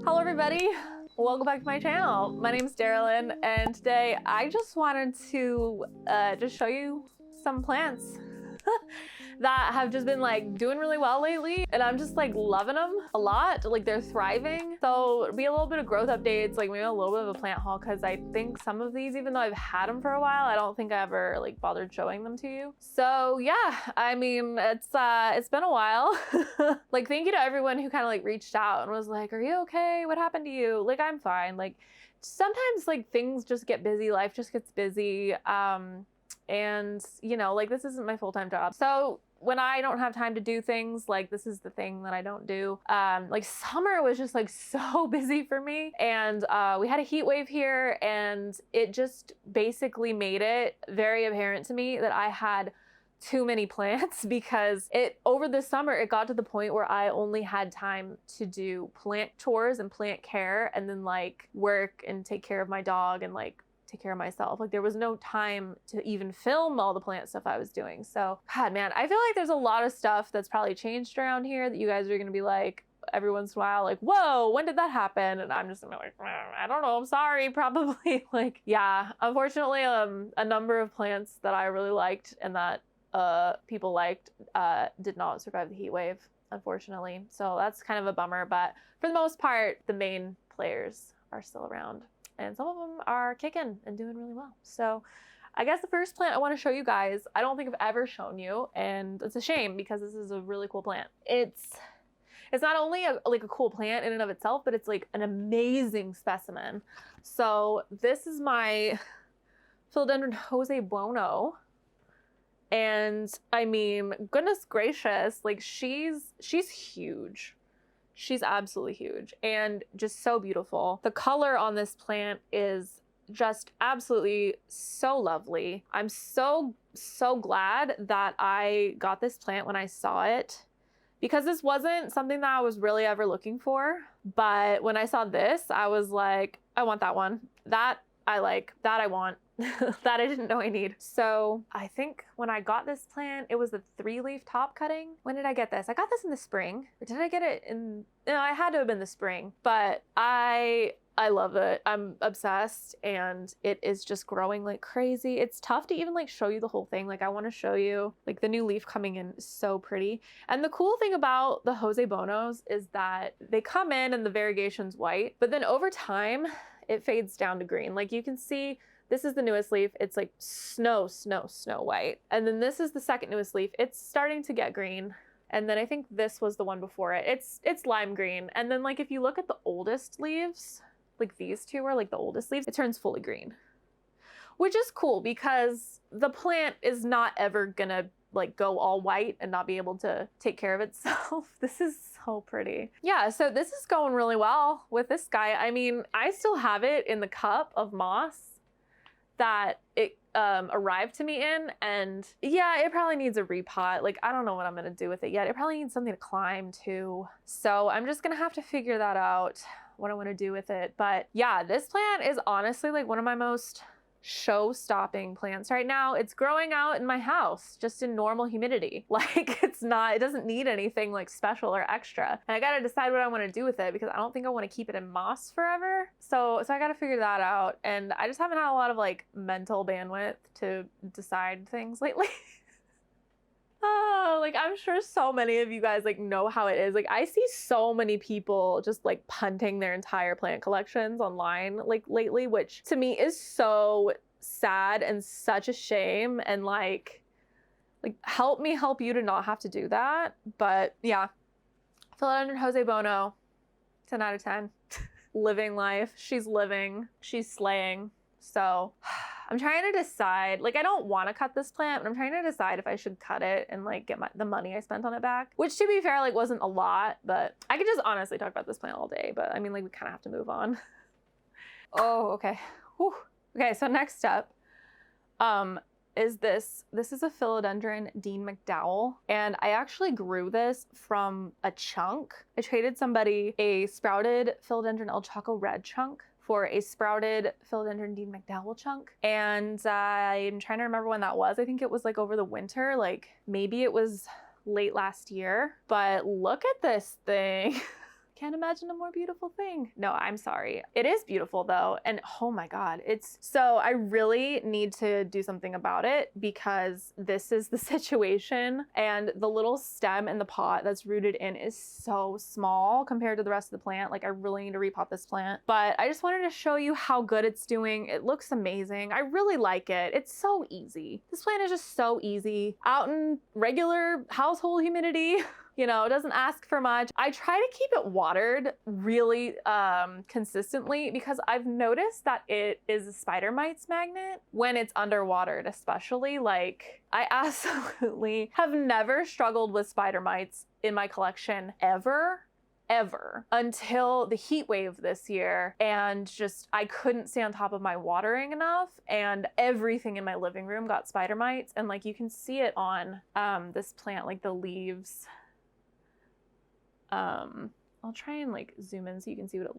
Hello everybody, welcome back to my channel. My name is Darylyn and today I just wanted to just show you some plants that have just been like doing really well lately, and I'm just like loving them a lot. Like they're thriving. So it'll be a little bit of growth updates, like maybe a little bit of a plant haul, because I think some of these, even though I've had them for a while, I don't think I ever like bothered showing them to you. So yeah, I mean, it's been a while. Like thank you to everyone who kind of like reached out and was like, are you okay? What happened to you? Like I'm fine. Like sometimes like things just get busy, life just gets busy. And you know, like this isn't my full-time job. So when I don't have time to do things, like this is the thing that I don't do. Like summer was just like so busy for me, and we had a heat wave here, and it just basically made it very apparent to me that I had too many plants, because over the summer it got to the point where I only had time to do plant chores and plant care, and then like work and take care of my dog and like take care of myself. Like there was no time to even film all the plant stuff I was doing. So God, man, I feel like there's a lot of stuff that's probably changed around here that you guys are gonna be like every once in a while, like, whoa, when did that happen? And I'm just gonna be like, I don't know, I'm sorry, probably. Like, yeah, unfortunately, a number of plants that I really liked and that people liked did not survive the heat wave, unfortunately. So that's kind of a bummer, but for the most part, the main players are still around, and some of them are kicking and doing really well. So I guess the first plant I want to show you guys, I don't think I've ever shown you, and it's a shame because this is a really cool plant. It's not only a cool plant in and of itself, but it's like an amazing specimen. So this is my Philodendron Bono. And I mean, goodness gracious, like she's huge. She's absolutely huge and just so beautiful. The color on this plant is just absolutely so lovely. I'm so glad that I got this plant when I saw it, because this wasn't something that I was really ever looking for. But when I saw this, I was like, I want that one. That I like, that I want. That I didn't know I need. So I think when I got this plant, it was the 3-leaf top cutting. When did I get this? I got this in the spring. Or did I get it in, no, I had to have been the spring. But I love it. I'm obsessed, and it is just growing like crazy. It's tough to even like show you the whole thing. Like I want to show you like the new leaf coming in is so pretty. And the cool thing about the Jose Bonos is that they come in and the variegation's white, but then over time it fades down to green. Like you can see, this is the newest leaf. It's like snow white. And then this is the second newest leaf. It's starting to get green. And then I think this was the one before it. It's lime green. And then like if you look at the oldest leaves, like these two are like the oldest leaves, it turns fully green, which is cool because the plant is not ever gonna like go all white and not be able to take care of itself. This is so pretty. Yeah, so this is going really well with this guy. I mean, I still have it in the cup of moss that it arrived to me in, and yeah, it probably needs a repot. Like I don't know what I'm gonna do with it yet. It probably needs something to climb too. So I'm just gonna have to figure that out, what I want to do with it. But yeah, this plant is honestly like one of my most show-stopping plants right now. It's growing out in my house just in normal humidity. Like it doesn't need anything like special or extra. And I gotta decide what I want to do with it, because I don't think I want to keep it in moss forever. So I gotta figure that out. And I just haven't had a lot of like mental bandwidth to decide things lately. Oh, like I'm sure so many of you guys like know how it is. Like I see so many people just like punting their entire plant collections online like lately, which to me is so sad and such a shame. And like help me help you to not have to do that. But yeah, Philodendron Jose Bono, 10 out of 10. Living life. She's living. She's slaying. So I'm trying to decide, like I don't want to cut this plant, but I'm trying to decide if I should cut it and like get the money I spent on it back, which to be fair, like wasn't a lot, but I could just honestly talk about this plant all day, but I mean like we kind of have to move on. Oh, okay. Whew. Okay, so next up is this is a Philodendron Dean McDowell, and I actually grew this from a chunk. I traded somebody a sprouted Philodendron El Chaco red chunk for a sprouted Philodendron Dean McDowell chunk. And I'm trying to remember when that was. I think it was like over the winter, like maybe it was late last year. But look at this thing. Can't imagine a more beautiful thing. No, I'm sorry. It is beautiful though. And oh my God, so I really need to do something about it because this is the situation. And the little stem in the pot that's rooted in is so small compared to the rest of the plant. Like I really need to repot this plant, but I just wanted to show you how good it's doing. It looks amazing. I really like it. It's so easy. This plant is just so easy out in regular household humidity. You know, it doesn't ask for much. I try to keep it watered really consistently because I've noticed that it is a spider mites magnet when it's underwatered, especially. Like I absolutely have never struggled with spider mites in my collection ever until the heat wave this year, and just I couldn't stay on top of my watering enough and everything in my living room got spider mites. And like you can see it on this plant, like the leaves. I'll try and like zoom in so you can see what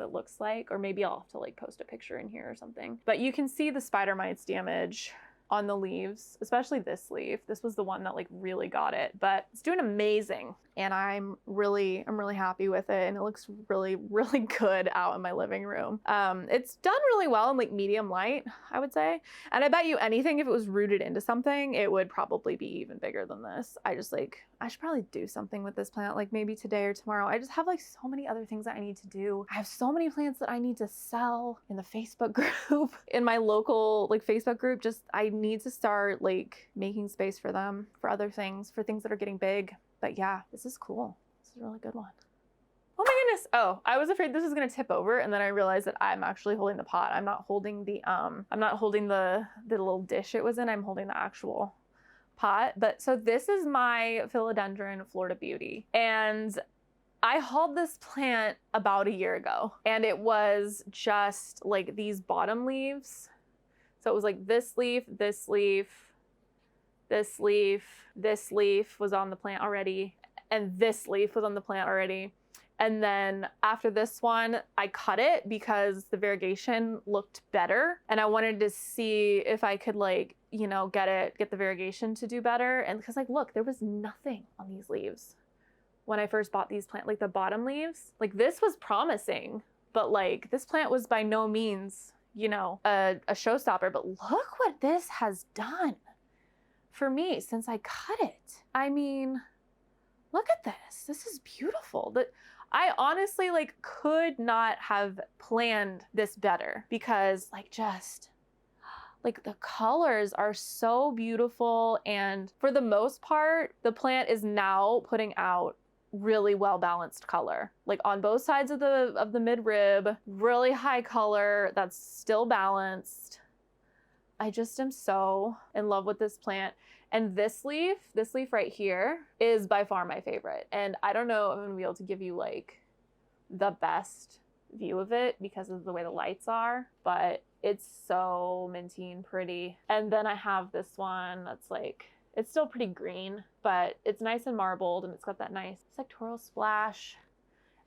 it looks like, or maybe I'll have to like post a picture in here or something. But you can see the spider mites damage on the leaves, especially this leaf. This was the one that like really got it, but it's doing amazing. And I'm really happy with it. And it looks really, really good out in my living room. It's done really well in like medium light, I would say. And I bet you anything, if it was rooted into something, it would probably be even bigger than this. I should probably do something with this plant, like maybe today or tomorrow. I just have like so many other things that I need to do. I have so many plants that I need to sell in the Facebook group, in my local like Facebook group. Just, I need to start like making space for them, for other things, for things that are getting big. But yeah, this is cool. This is a really good one. Oh my goodness. Oh, I was afraid this was gonna tip over, and then I realized that I'm actually holding the pot. I'm not holding the little dish it was in. I'm holding the actual pot. But so this is my Philodendron Florida Beauty. And I hauled this plant about a year ago, and it was just like these bottom leaves. So it was like this leaf, this leaf, this leaf, this leaf was on the plant already, and this leaf was on the plant already. And then after this one, I cut it because the variegation looked better. And I wanted to see if I could like, you know, get the variegation to do better. And because like, look, there was nothing on these leaves when I first bought these plants, like the bottom leaves. Like this was promising, but like this plant was by no means, you know, a showstopper. But look what this has done for me since I cut it. I mean, look at this. This is beautiful. I honestly like could not have planned this better because like just like the colors are so beautiful. And for the most part, the plant is now putting out really well balanced color, like on both sides of the midrib, really high color that's still balanced. I just am so in love with this plant. And this leaf right here is by far my favorite. And I don't know if I'm gonna be able to give you like the best view of it because of the way the lights are, but it's so minty and pretty. And then I have this one that's like, it's still pretty green, but it's nice and marbled, and it's got that nice sectoral splash.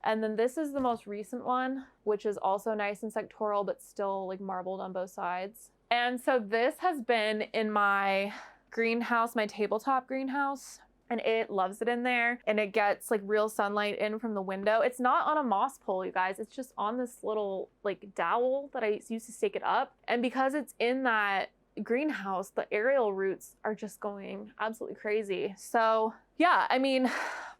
And then this is the most recent one, which is also nice and sectoral, but still like marbled on both sides. And so this has been in my greenhouse, my tabletop greenhouse, and it loves it in there, and it gets like real sunlight in from the window. It's not on a moss pole, you guys. It's just on this little like dowel that I used to stake it up. And because it's in that greenhouse, the aerial roots are just going absolutely crazy. So yeah, I mean,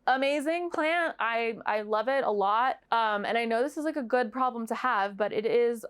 amazing plant. I love it a lot. And I know this is like a good problem to have, but it is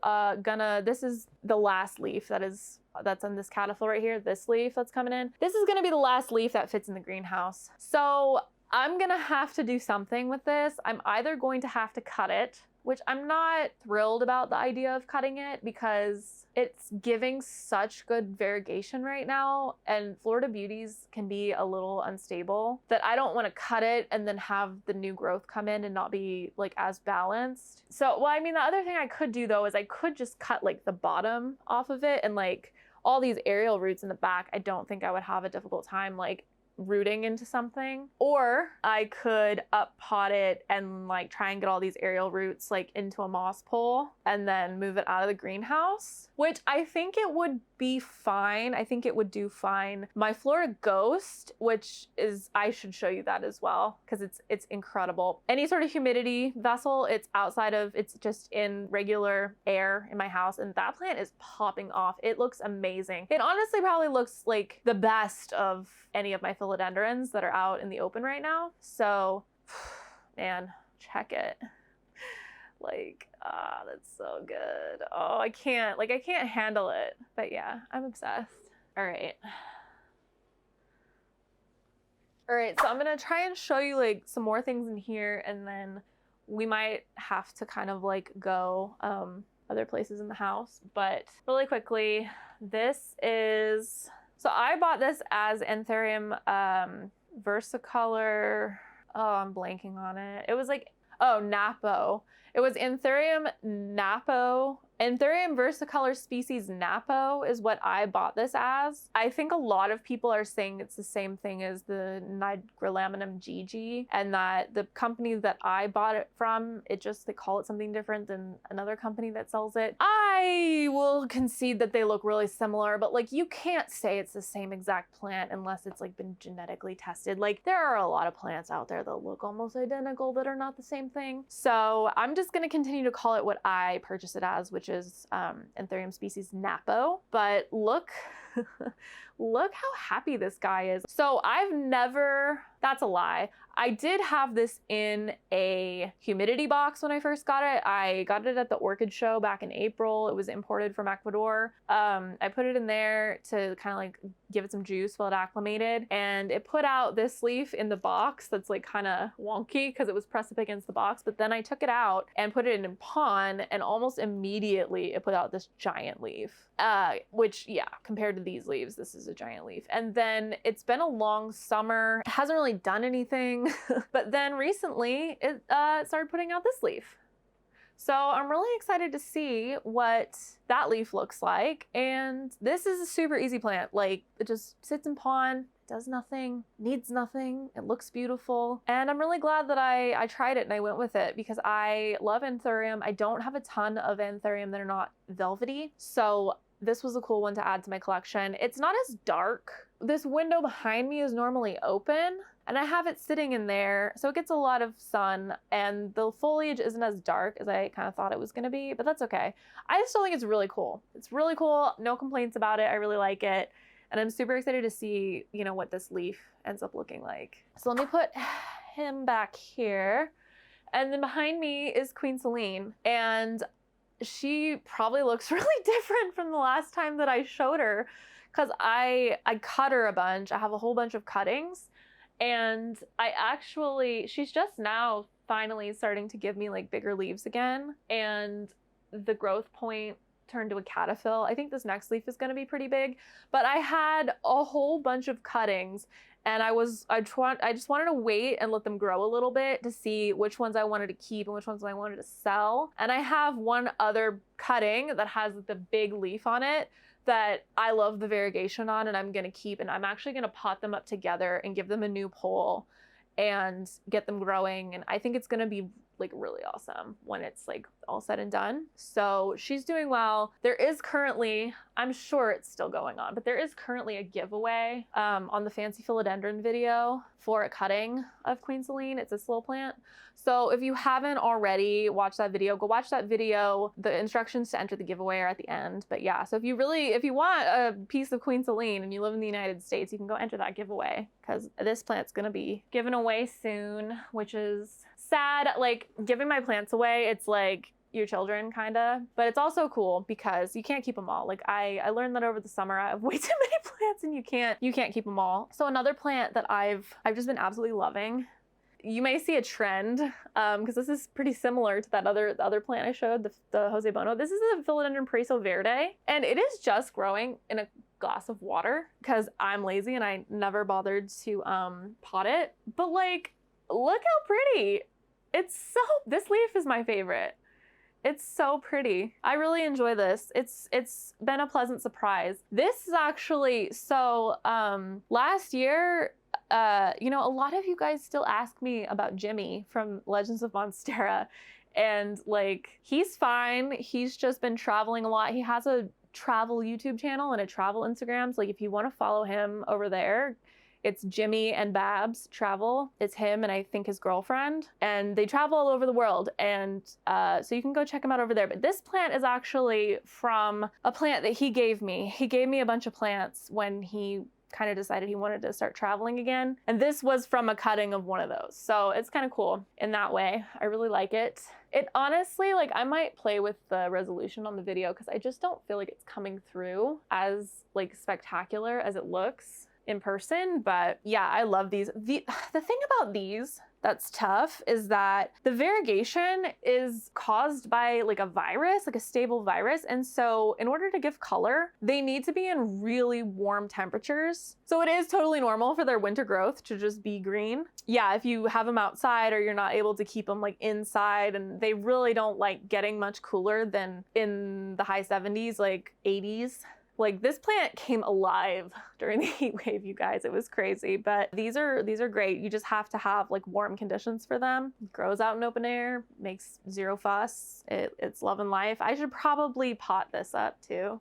this is the last leaf that's on this caddis right here, this leaf that's coming in. This is gonna be the last leaf that fits in the greenhouse. So I'm gonna have to do something with this. I'm either going to have to cut it, which I'm not thrilled about the idea of cutting it because it's giving such good variegation right now, and Florida Beauties can be a little unstable, that I don't want to cut it and then have the new growth come in and not be like as balanced. So, well, I mean, the other thing I could do though is I could just cut like the bottom off of it, and like all these aerial roots in the back, I don't think I would have a difficult time like rooting into something. Or I could up pot it and like try and get all these aerial roots like into a moss pole and then move it out of the greenhouse, which I think it would be fine. I think it would do fine. My Florida Ghost, which is, I should show you that as well because it's incredible. Any sort of humidity vessel, it's outside of, it's just in regular air in my house, and that plant is popping off. It looks amazing. It honestly probably looks like the best of any of my philodendrons that are out in the open right now. So, man, check it. Like, that's so good. Oh, I can't handle it. But yeah, I'm obsessed. All right. All right, so I'm gonna try and show you like some more things in here, and then we might have to kind of like go other places in the house. But really quickly, this is, so I bought this as Anthurium Versacolor. Oh, I'm blanking on it. It was like, oh, Napo. It was Anthurium Versacolor species Napo is what I bought this as. I think a lot of people are saying it's the same thing as the Nigrolaminum GG, and that the company that I bought it from, they call it something different than another company that sells it. I will concede that they look really similar, but like you can't say it's the same exact plant unless it's like been genetically tested. Like there are a lot of plants out there that look almost identical that are not the same thing. So I'm just gonna continue to call it what I purchased it as, which is Anthurium species Napo. But look, look how happy this guy is. So that's a lie. I did have this in a humidity box when I first got it. I got it at the Orchid Show back in April. It was imported from Ecuador. I put it in there to kind of like give it some juice while it acclimated. And it put out this leaf in the box that's like kind of wonky because it was pressed up against the box. But then I took it out and put it in pond, and almost immediately it put out this giant leaf. Which, yeah, compared to these leaves, this is a giant leaf. And then it's been a long summer. It hasn't really done anything. But then recently it started putting out this leaf. So I'm really excited to see what that leaf looks like. And this is a super easy plant. Like it just sits in pond, does nothing, needs nothing. It looks beautiful. And I'm really glad that I tried it and I went with it because I love Anthurium. I don't have a ton of Anthurium that are not velvety. So this was a cool one to add to my collection. It's not as dark. This window behind me is normally open, and I have it sitting in there, so it gets a lot of sun, and the foliage isn't as dark as I kind of thought it was gonna be, but that's okay. I still think it's really cool. It's really cool, no complaints about it. I really like it, and I'm super excited to see, you know, what this leaf ends up looking like. So let me put him back here, and then behind me is Queen Celine, and she probably looks really different from the last time that I showed her because I cut her a bunch. I have a whole bunch of cuttings, and she's just now finally starting to give me like bigger leaves again, and the growth point turned to a caterpillar. I think this next leaf is going to be pretty big, but I had a whole bunch of cuttings, and I just wanted to wait and let them grow a little bit to see which ones I wanted to keep and which ones I wanted to sell. And I have one other cutting that has the big leaf on it that I love the variegation on, and I'm gonna keep, and I'm actually gonna pot them up together and give them a new pole and get them growing. And I think it's gonna be like really awesome when it's like all said and done. So she's doing well. There is currently, I'm sure it's still going on, but there is currently a giveaway on the Fancy Philodendron video for a cutting of Queen Celine. It's a slow plant. So if you haven't already watched that video, go watch that video. The instructions to enter the giveaway are at the end. But yeah, so if you want a piece of Queen Celine and you live in the United States, you can go enter that giveaway because this plant's gonna be given away soon, which is sad. Like giving my plants away, it's like your children kinda, but it's also cool because you can't keep them all. Like I learned that over the summer. I have way too many plants and you can't keep them all. So another plant that I've just been absolutely loving, you may see a trend because this is pretty similar to that other plant I showed, the Jose Bono. This is the Philodendron Preso Verde, and it is just growing in a glass of water because I'm lazy and I never bothered to pot it. But like, look how pretty. This leaf is my favorite. It's so pretty. I really enjoy this. It's been a pleasant surprise. This is actually, so last year you know, a lot of you guys still ask me about Jimmy from Legends of Monstera, and like, he's fine. He's just been traveling a lot. He has a travel YouTube channel and a travel Instagram. So like, if you want to follow him over there, it's Jimmy and Babs Travel. It's him and I think his girlfriend, and they travel all over the world. And so you can go check him out over there. But this plant is actually from a plant that he gave me. He gave me a bunch of plants when he kind of decided he wanted to start traveling again. And this was from a cutting of one of those. So it's kind of cool in that way. I really like it. It honestly, like, I might play with the resolution on the video because I just don't feel like it's coming through as like spectacular as it looks in person. But yeah, I love these. The thing about these that's tough is that the variegation is caused by like a virus, like a stable virus. And so in order to give color, they need to be in really warm temperatures. So it is totally normal for their winter growth to just be green. Yeah, if you have them outside or you're not able to keep them like inside, and they really don't like getting much cooler than in the high 70s, like 80s. Like, this plant came alive during the heat wave, you guys. It was crazy, but these are great. You just have to have like warm conditions for them. It grows out in open air, makes zero fuss. It's love and life. I should probably pot this up too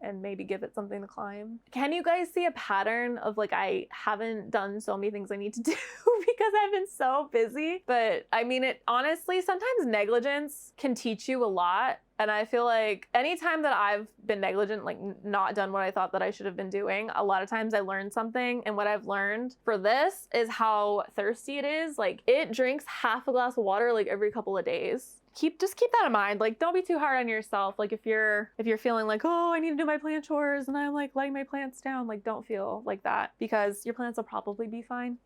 and maybe give it something to climb. Can you guys see a pattern of like, I haven't done so many things I need to do because I've been so busy? But I mean, it honestly, sometimes negligence can teach you a lot. And I feel like anytime that I've been negligent, like not done what I thought that I should have been doing, a lot of times I learned something. And what I've learned for this is how thirsty it is. Like, it drinks half a glass of water like every couple of days. Just keep that in mind. Like, don't be too hard on yourself. Like, if you're feeling like, oh, I need to do my plant chores and I'm like letting my plants down, like, don't feel like that, because your plants will probably be fine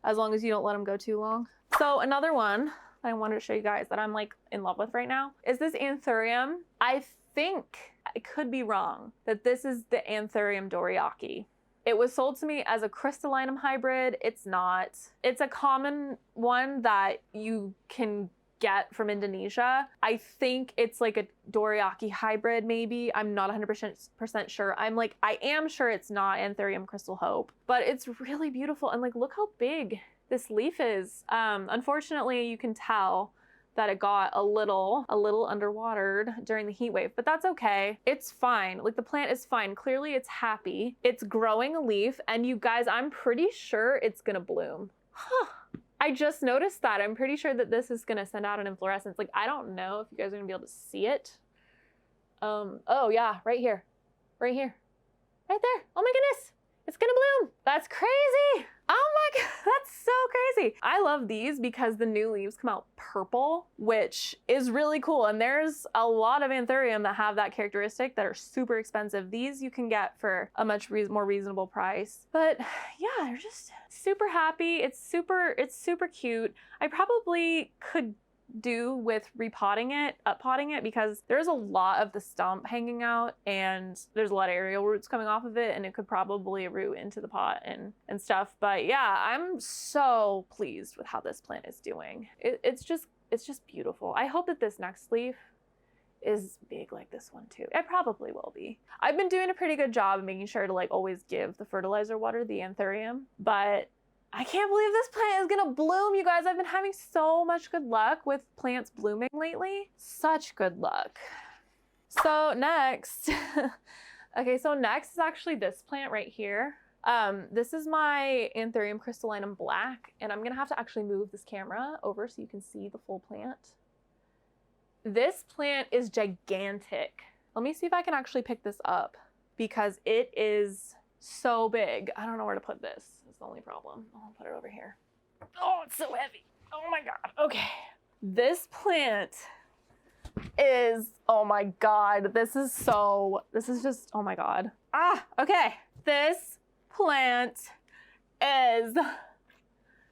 as long as you don't let them go too long. So another one I wanted to show you guys that I'm like in love with right now is this Anthurium. I think, I could be wrong, that this is the Anthurium Doryaki. It was sold to me as a Crystallineum hybrid. It's not. It's a common one that you can get from Indonesia. I think it's like a Doryaki hybrid maybe. I'm not 100% sure. I am sure it's not Anthurium Crystal Hope, but it's really beautiful. And like, look how big this leaf is. Unfortunately, you can tell that it got a little underwatered during the heat wave, but that's okay. It's fine. Like, the plant is fine. Clearly it's happy. It's growing a leaf, and you guys, I'm pretty sure it's gonna bloom. Huh. I just noticed that. I'm pretty sure that this is gonna send out an inflorescence. Like, I don't know if you guys are gonna be able to see it. Oh yeah, right here. Right here. Right there. Oh my goodness. It's gonna bloom. That's crazy. Oh my God, that's so crazy. I love these because the new leaves come out purple, which is really cool. And there's a lot of Anthurium that have that characteristic that are super expensive. These you can get for a much more reasonable price. But yeah, they're just super happy. It's super cute. I probably could do with repotting it, uppotting it, because there's a lot of the stump hanging out and there's a lot of aerial roots coming off of it, and it could probably root into the pot and stuff. But yeah, I'm so pleased with how this plant is doing. It's just beautiful. I hope that this next leaf is big like this one too. It probably will be. I've been doing a pretty good job of making sure to like always give the fertilizer water, the Anthurium, but I can't believe this plant is gonna bloom, you guys. I've been having so much good luck with plants blooming lately. Such good luck. So next, okay, so next is actually this plant right here. This is my Anthurium Crystallineum Black, and I'm gonna have to actually move this camera over so you can see the full plant. This plant is gigantic. Let me see if I can actually pick this up because it is so big. I don't know where to put this. That's the only problem. I'll put it over here. Oh, it's so heavy. Oh my God. Okay. This plant is, oh my God. This is just, oh my God. Okay. This plant is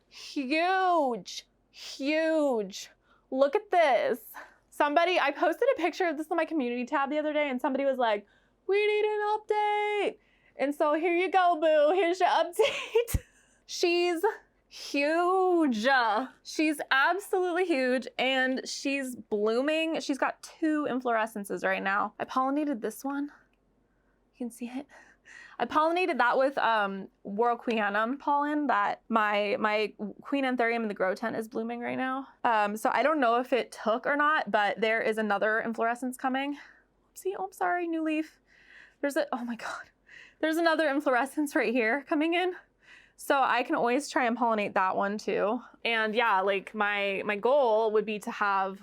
huge, huge. Look at this. I posted a picture of this on my community tab the other day, and somebody was like, we need an update. And so here you go, boo. Here's your update. She's huge. She's absolutely huge, and she's blooming. She's got 2 inflorescences right now. I pollinated this one. You can see it. I pollinated that with Warocqueanum pollen that my Queen Anthurium in the grow tent is blooming right now. So I don't know if it took or not, but there is another inflorescence coming. See, oh, I'm sorry, new leaf. Oh my God. There's another inflorescence right here coming in. So I can always try and pollinate that one too. And yeah, like my goal would be to have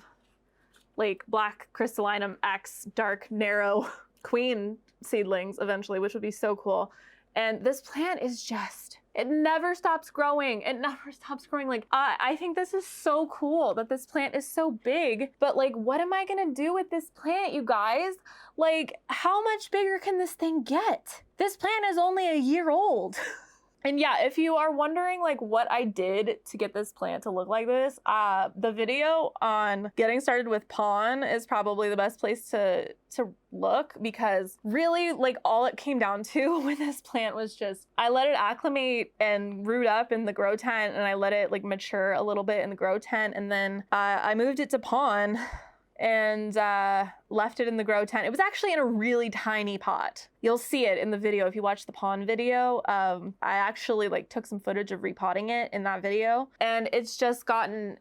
like black Crystallineum X dark narrow queen seedlings eventually, which would be so cool. And this plant is just, it never stops growing. It never stops growing. Like, I think this is so cool that this plant is so big, but like, what am I gonna do with this plant, you guys? Like, how much bigger can this thing get? This plant is only a year old. And yeah, if you are wondering like what I did to get this plant to look like this, the video on getting started with pon is probably the best place to look, because really like all it came down to with this plant was just, I let it acclimate and root up in the grow tent, and I let it like mature a little bit in the grow tent, and then I moved it to pon and left it in the grow tent. It was actually in a really tiny pot. You'll see it in the video if you watch the pond video. I actually like took some footage of repotting it in that video, and it's just gotten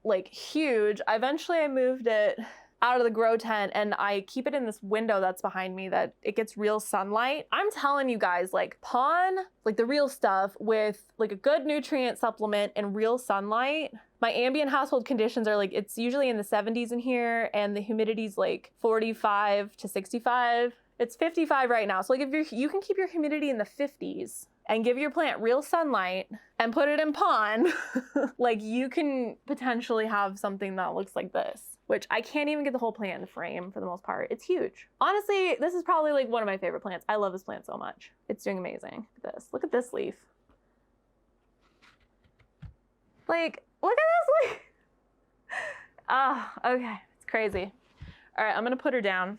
like huge. Eventually I moved it out of the grow tent and I keep it in this window that's behind me that it gets real sunlight. I'm telling you guys, like pon, like the real stuff with like a good nutrient supplement and real sunlight. My ambient household conditions are like, it's usually in the 70s in here, and the humidity's like 45 to 65. It's 55 right now. So like if you can keep your humidity in the 50s and give your plant real sunlight and put it in pon, like you can potentially have something that looks like this, which I can't even get the whole plant in the frame for the most part. It's huge. Honestly, this is probably like one of my favorite plants. I love this plant so much. It's doing amazing. Look at this leaf. Like, look at this leaf. Okay, it's crazy. All right, I'm gonna put her down.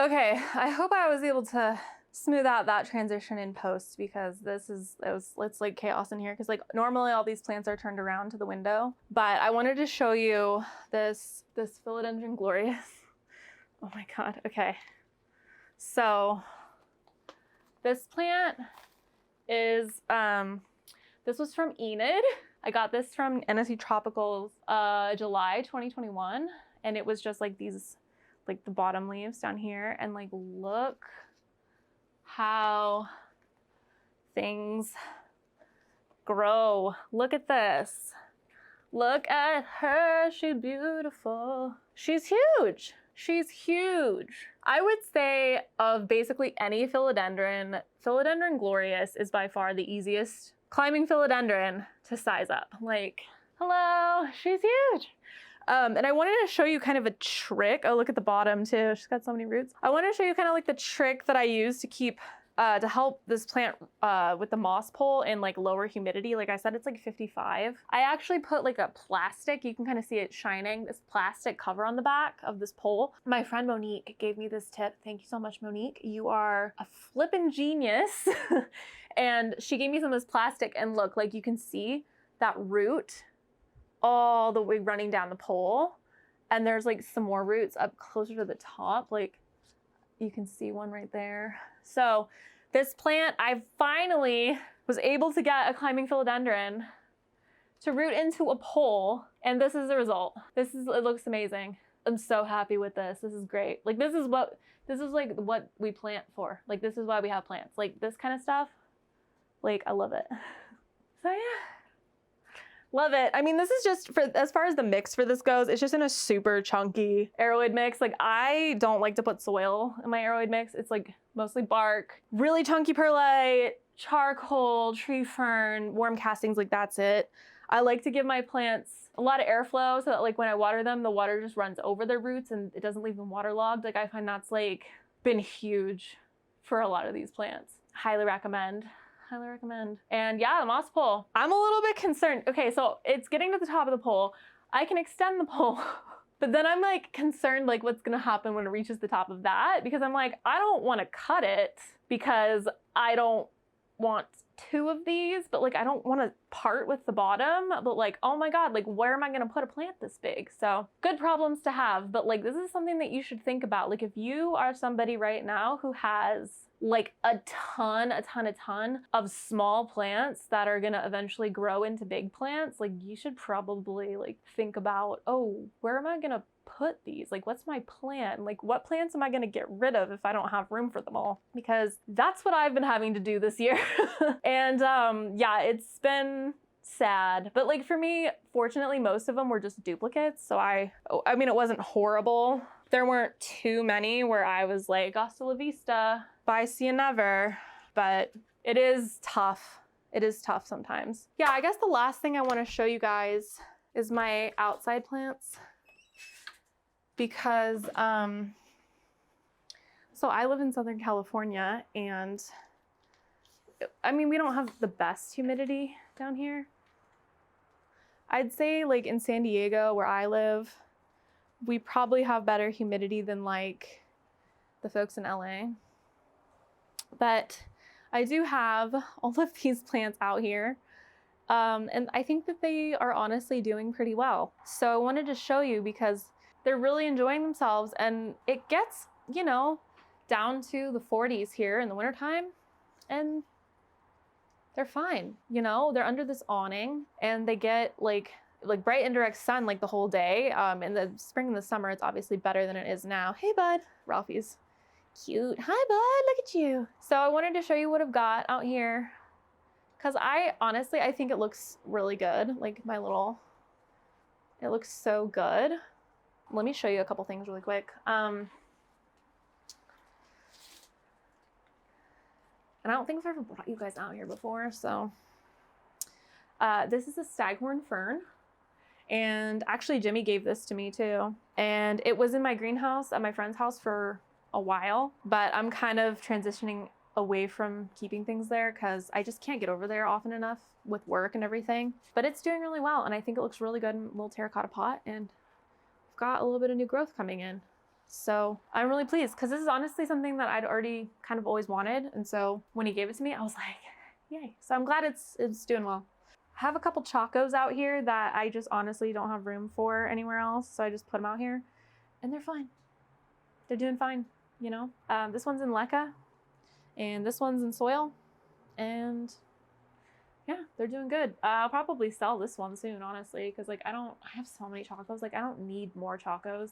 Okay, I hope I was able to smooth out that transition in post, because it's like chaos in here, because like normally all these plants are turned around to the window, but I wanted to show you this Philodendron Glorious. Oh my God, okay. So this plant is, this was from Enid. I got this from NSC Tropicals, July 2021, and it was just like these, like the bottom leaves down here, and like look how things grow. Look at this. Look at her, she's beautiful. She's huge. She's huge. I would say of basically any philodendron, Philodendron Glorious is by far the easiest climbing philodendron to size up. Like, hello, she's huge. And I wanted to show you kind of a trick. Oh, look at the bottom too. She's got so many roots. I want to show you kind of like the trick that I use to keep, to help this plant with the moss pole in like lower humidity. Like I said, it's like 55. I actually put like a plastic, you can kind of see it shining, this plastic cover on the back of this pole. My friend Monique gave me this tip. Thank you so much, Monique. You are a flippin' genius. And she gave me some of this plastic, and look, like you can see that root all the way running down the pole, and there's like some more roots up closer to the top. Like you can see one right there. So this plant, I finally was able to get a climbing philodendron to root into a pole, and this is the result. It looks amazing. I'm so happy with this. This is great. Like this is like what we plant for. Like this is why we have plants. Like this kind of stuff. Like I love it. So yeah. Love it. I mean, this is just for, as far as the mix for this goes, it's just in a super chunky aeroid mix. Like I don't like to put soil in my aeroid mix. It's like mostly bark, really chunky perlite, charcoal, tree fern, worm castings, like that's it. I like to give my plants a lot of airflow so that like when I water them, the water just runs over their roots and it doesn't leave them waterlogged. Like I find that's like been huge for a lot of these plants. Highly recommend. Highly recommend. And yeah, the moss pole. I'm a little bit concerned. Okay, so it's getting to the top of the pole. I can extend the pole, but then I'm like concerned like what's gonna happen when it reaches the top of that, because I'm like, I don't want to cut it because I don't want two of these, but like I don't want to part with the bottom, but like, oh my God, like where am I going to put a plant this big? So good problems to have, but like this is something that you should think about. Like if you are somebody right now who has like a ton of small plants that are gonna eventually grow into big plants, like you should probably like think about, oh, where am I gonna put these? Like what's my plan? Like what plants am I gonna get rid of if I don't have room for them all? Because that's what I've been having to do this year. And yeah, it's been sad, but like for me, fortunately, most of them were just duplicates. So I mean, it wasn't horrible. There weren't too many where I was like, hasta la vista, bye, see you never. But it is tough. It is tough sometimes. Yeah, I guess the last thing I want to show you guys is my outside plants. Because, so I live in Southern California, and I mean, we don't have the best humidity down here. I'd say like in San Diego where I live, we probably have better humidity than like the folks in LA. But I do have all of these plants out here. And I think that they are honestly doing pretty well. So I wanted to show you because they're really enjoying themselves, and it gets, you know, down to the 40s here in the wintertime, and they're fine. You know, they're under this awning and they get like bright indirect sun like the whole day. In the spring and the summer, it's obviously better than it is now. Hey, bud. Ralphie's cute. Hi, bud. Look at you. So I wanted to show you what I've got out here, because I think it looks really good. Like it looks so good. Let me show you a couple things really quick. And I don't think I've ever brought you guys out here before. So this is a staghorn fern. And actually Jimmy gave this to me too. And it was in my greenhouse at my friend's house for a while, but I'm kind of transitioning away from keeping things there because I just can't get over there often enough with work and everything. But it's doing really well, and I think it looks really good in a little terracotta pot, and I've got a little bit of new growth coming in. So I'm really pleased because this is honestly something that I'd already kind of always wanted. And so when he gave it to me, I was like, yay. So I'm glad it's doing well. I have a couple chacos out here that I just honestly don't have room for anywhere else. So I just put them out here and they're fine. They're doing fine, you know? This one's in leca and this one's in soil, and yeah, they're doing good. I'll probably sell this one soon, honestly, because like I have so many chacos. Like I don't need more chacos,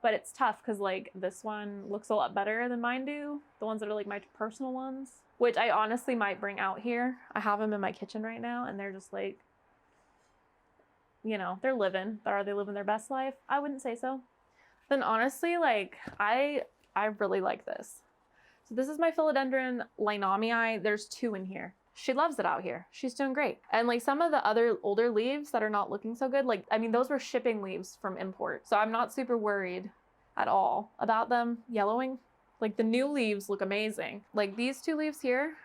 but it's tough because like this one looks a lot better than mine do. The ones that are like my personal ones, which I honestly might bring out here. I have them in my kitchen right now, and they're just like, you know, they're living. Are they living their best life? I wouldn't say so. Then honestly, like I really like this. So this is my Philodendron Glorious. There's two in here. She loves it out here. She's doing great. And like some of the other older leaves that are not looking so good, like, I mean, those were shipping leaves from import. So I'm not super worried at all about them yellowing. Like the new leaves look amazing. Like these two leaves here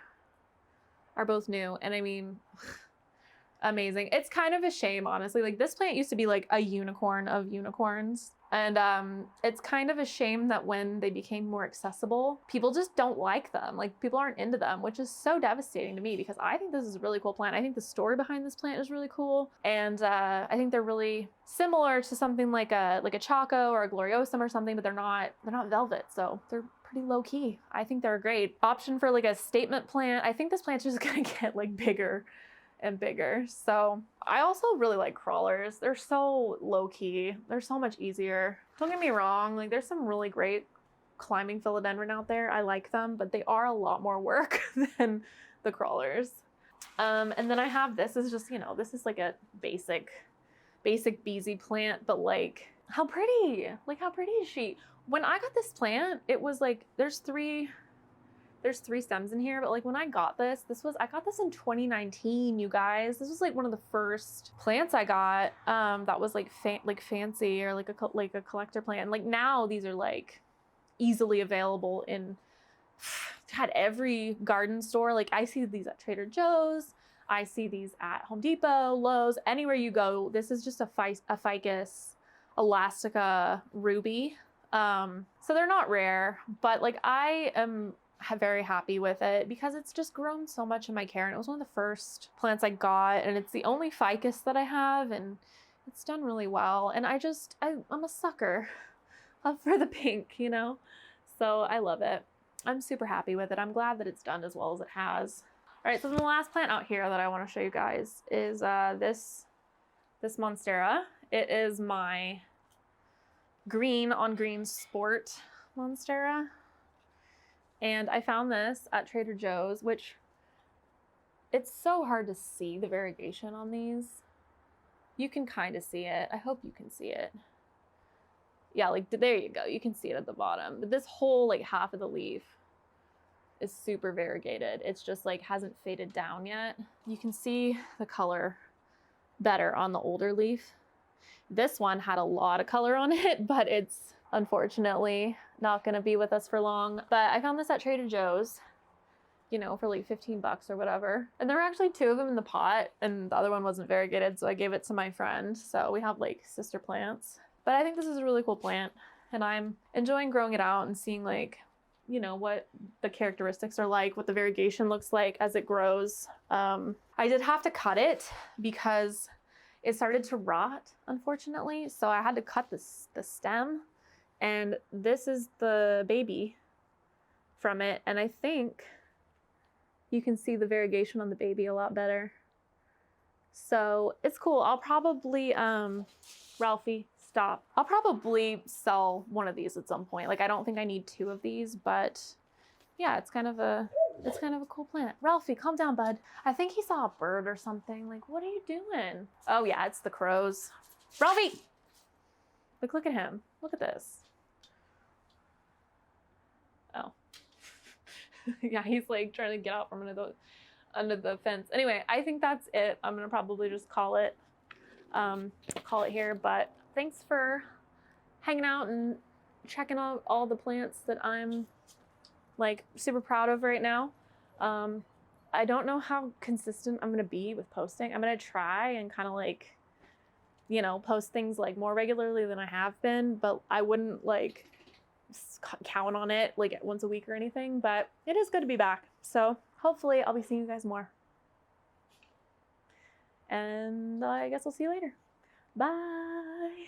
are both new. And I mean, amazing. It's kind of a shame, honestly. Like this plant used to be like a unicorn of unicorns. And it's kind of a shame that when they became more accessible, people just don't like them. Like people aren't into them, which is so devastating to me because I think this is a really cool plant. I think the story behind this plant is really cool. And I think they're really similar to something like a Chaco or a Gloriosum or something, but they're not velvet. So they're pretty low key. I think they're a great option for like a statement plant. I think this plant's just gonna get like bigger and bigger. So I also really like crawlers. They're so low key. They're so much easier. Don't get me wrong, like there's some really great climbing philodendron out there. I like them, but they are a lot more work than the crawlers. And then I have this is just, you know, this is like a basic beesy plant, but like how pretty. Like how pretty is she? When I got this plant, it was like there's three stems in here, but like when I got this I got this in 2019, you guys. This was like one of the first plants I got that was like fancy or like a collector plant. And like now these are like easily available in had every garden store. Like I see these at Trader Joe's, I see these at Home Depot, Lowe's, anywhere you go. This is just a Ficus elastica ruby. So they're not rare, but like I am very happy with it because it's just grown so much in my care, and it was one of the first plants I got, and it's the only ficus that I have, and it's done really well. And I'm a sucker for the pink, you know? So I love it. I'm super happy with it. I'm glad that it's done as well as it has. All right, so the last plant out here that I want to show you guys is this Monstera. It is my green on green sport Monstera. And I found this at Trader Joe's, which it's so hard to see the variegation on these. You can kind of see it. I hope you can see it. Yeah, like there you go. You can see it at the bottom. But this whole like half of the leaf is super variegated. It's just like hasn't faded down yet. You can see the color better on the older leaf. This one had a lot of color on it, but it's unfortunately not gonna be with us for long. But I found this at Trader Joe's, you know, for like 15 bucks or whatever. And there were actually 2 of them in the pot, and the other one wasn't variegated, so I gave it to my friend. So we have like sister plants. But I think this is a really cool plant, and I'm enjoying growing it out and seeing like, you know, what the characteristics are like, what the variegation looks like as it grows. I did have to cut it because it started to rot, unfortunately. So I had to cut the stem, and this is the baby from it. And I think you can see the variegation on the baby a lot better. So it's cool. I'll probably, Ralphie, stop. I'll probably sell one of these at some point. Like, I don't think I need 2 of these, but yeah, it's kind of a cool plant. Ralphie, calm down, bud. I think he saw a bird or something. Like, what are you doing? Oh yeah, it's the crows. Ralphie! Like, look at him. Look at this. Oh. Yeah, he's like trying to get out from under the fence. Anyway, I think that's it. I'm gonna probably just call it here, but thanks for hanging out and checking out all the plants that I'm like super proud of right now. I don't know how consistent I'm gonna be with posting. I'm gonna try and kind of like, you know, post things like more regularly than I have been, but I wouldn't like count on it like once a week or anything, but it is good to be back. So hopefully I'll be seeing you guys more. And I guess I'll see you later. Bye.